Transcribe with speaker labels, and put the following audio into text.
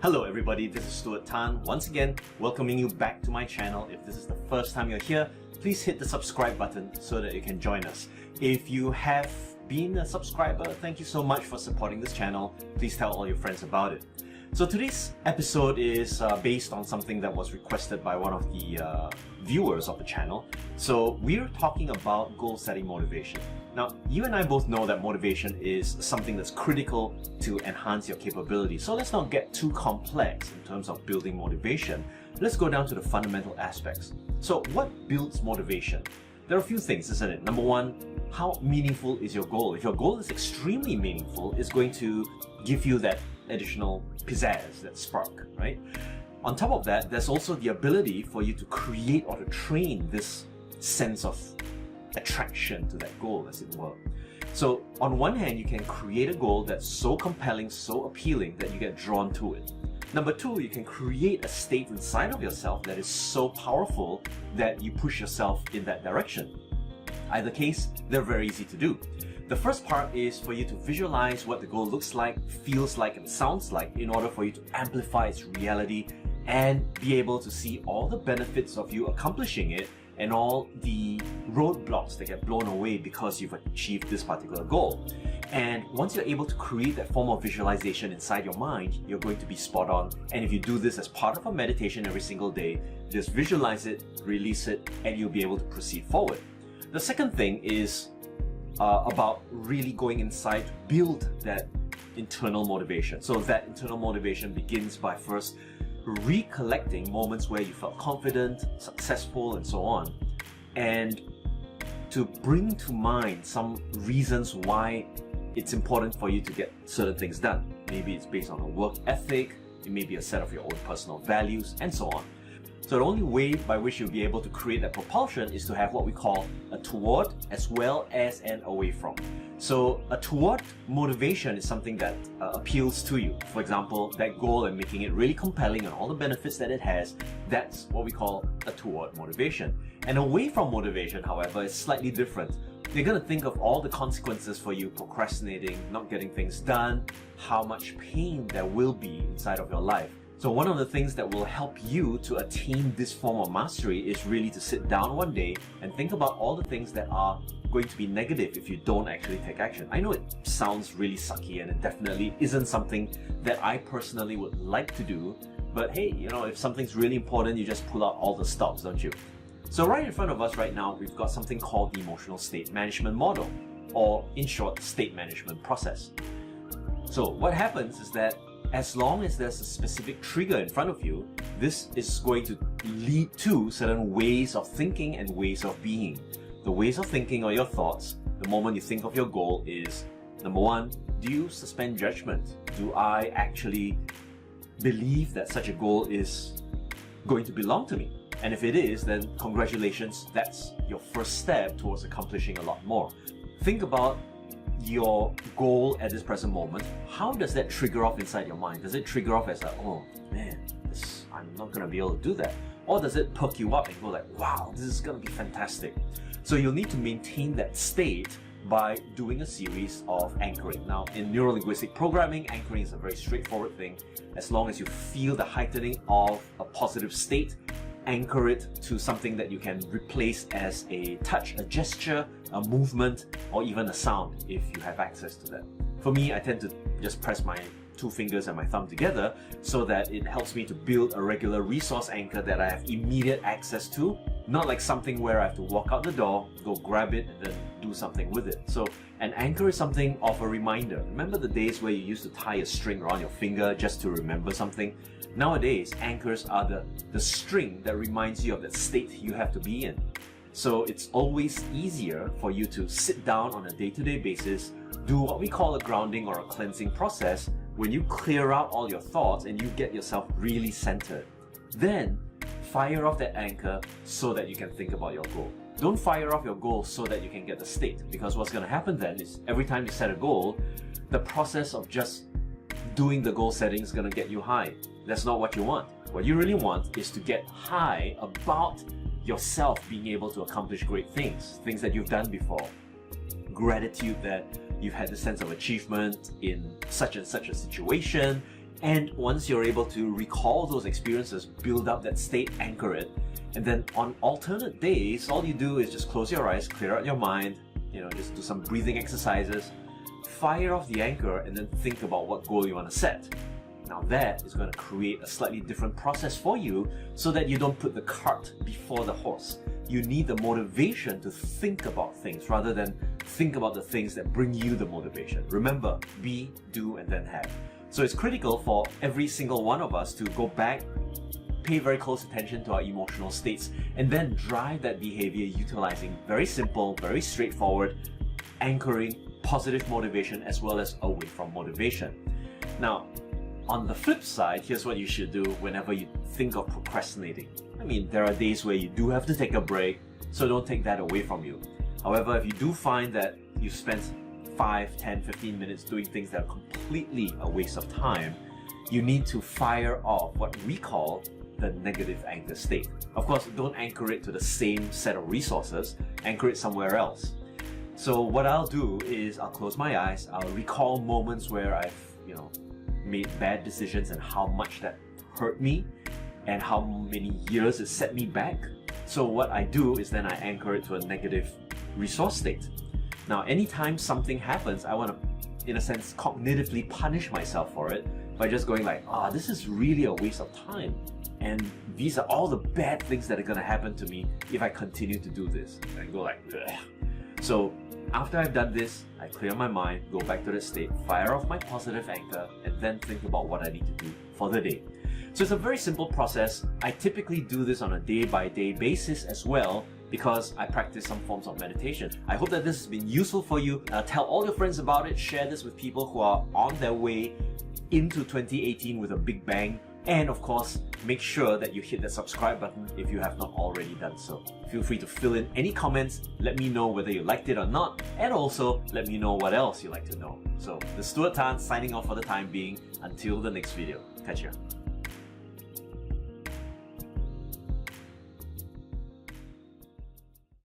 Speaker 1: Hello everybody, this is Stuart Tan, once again welcoming you back to my channel. If this is the first time you're here, please hit the subscribe button so that you can join us. If you have been a subscriber, thank you so much for supporting this channel. Please tell all your friends about it. So today's episode is based on something that was requested by one of the viewers of the channel. So we're talking about goal setting motivation. Now, you and I both know that motivation is something that's critical to enhance your capability. So let's not get too complex in terms of building motivation. Let's go down to the fundamental aspects. So what builds motivation? There are a few things, isn't it? Number one, how meaningful is your goal? If your goal is extremely meaningful, it's going to give you that additional pizzazz, that spark, right? On top of that, there's also the ability for you to create or to train this sense of attraction to that goal, as it were. So on one hand, you can create a goal that's so compelling, so appealing that you get drawn to it. Number two, you can create a state inside of yourself that is so powerful that you push yourself in that direction. Either case, they're very easy to do. The first part is for you to visualize what the goal looks like, feels like, and sounds like in order for you to amplify its reality and be able to see all the benefits of you accomplishing it and all the roadblocks that get blown away because you've achieved this particular goal. And once you're able to create that form of visualization inside your mind, you're going to be spot on. And if you do this as part of a meditation every single day, just visualize it, release it, and you'll be able to proceed forward. The second thing is about really going inside to build that internal motivation. So that internal motivation begins by first recollecting moments where you felt confident, successful, and so on, and to bring to mind some reasons why it's important for you to get certain things done. Maybe it's based on a work ethic, it may be a set of your own personal values, and so on. So the only way by which you'll be able to create that propulsion is to have what we call a toward as well as an away from. So a toward motivation is something that appeals to you. For example, that goal and making it really compelling and all the benefits that it has, that's what we call a toward motivation. And away from motivation, however, is slightly different. You're going to think of all the consequences for you procrastinating, not getting things done, how much pain there will be inside of your life. So one of the things that will help you to attain this form of mastery is really to sit down one day and think about all the things that are going to be negative if you don't actually take action. I know it sounds really sucky and it definitely isn't something that I personally would like to do, but hey, you know, if something's really important, you just pull out all the stops, don't you? So right in front of us right now, we've got something called the emotional state management model, or in short, state management process. So what happens is that as long as there's a specific trigger in front of you, this is going to lead to certain ways of thinking and ways of being. The ways of thinking or your thoughts, the moment you think of your goal is, number one, do you suspend judgment? Do I actually believe that such a goal is going to belong to me? And if it is, then congratulations, that's your first step towards accomplishing a lot more. Think about your goal at this present moment. How does that trigger off inside your mind? Does it trigger off as like, oh man, I'm not going to be able to do that? Or does it perk you up and go like, wow, this is going to be fantastic? So you'll need to maintain that state by doing a series of anchoring. Now, in neuro-linguistic programming, anchoring is a very straightforward thing. As long as you feel the heightening of a positive state, anchor it to something that you can replace as a touch, a gesture, a movement, or even a sound if you have access to that. For me, I tend to just press my two fingers and my thumb together so that it helps me to build a regular resource anchor that I have immediate access to, not like something where I have to walk out the door, go grab it, and then do something with it. So an anchor is something of a reminder. Remember the days where you used to tie a string around your finger just to remember something? Nowadays, anchors are the string that reminds you of that state you have to be in. So it's always easier for you to sit down on a day-to-day basis, do what we call a grounding or a cleansing process when you clear out all your thoughts and you get yourself really centered. Then fire off that anchor so that you can think about your goal. Don't fire off your goal so that you can get the state, because what's going to happen then is every time you set a goal, the process of just doing the goal setting is going to get you high. That's not what you want. What you really want is to get high about yourself being able to accomplish great things, things that you've done before. Gratitude that you've had the sense of achievement in such and such a situation, And once you're able to recall those experiences, build up that state, anchor it, and then on alternate days, all you do is just close your eyes, clear out your mind, just do some breathing exercises, fire off the anchor, and then think about what goal you want to set. Now that is going to create a slightly different process for you so that you don't put the cart before the horse. You need the motivation to think about things rather than think about the things that bring you the motivation. Remember, be, do, and then have. So it's critical for every single one of us to go back, pay very close attention to our emotional states, and then drive that behavior utilizing very simple, very straightforward, anchoring, positive motivation as well as away from motivation. Now, on the flip side, here's what you should do whenever you think of procrastinating. I mean, there are days where you do have to take a break, so don't take that away from you. However, if you do find that you spent 5, 10, 15 minutes doing things that are completely a waste of time, you need to fire off what we call the negative anchor state. Of course, don't anchor it to the same set of resources, anchor it somewhere else. So what I'll do is I'll close my eyes, I'll recall moments where I've, made bad decisions and how much that hurt me and how many years it set me back. So what I do is then I anchor it to a negative resource state. Now, anytime something happens, I want to, in a sense, cognitively punish myself for it by just going like, this is really a waste of time. And these are all the bad things that are going to happen to me if I continue to do this. And go like, ugh. So after I've done this, I clear my mind, go back to the state, fire off my positive anchor, and then think about what I need to do for the day. So it's a very simple process. I typically do this on a day-by-day basis as well because I practice some forms of meditation. I hope that this has been useful for you. Tell all your friends about it, share this with people who are on their way into 2018 with a big bang. And of course, make sure that you hit the subscribe button if you have not already done so. Feel free to fill in any comments, let me know whether you liked it or not, and also let me know what else you'd like to know. So, this is Stuart Tan signing off for the time being. Until the next video. Catch ya.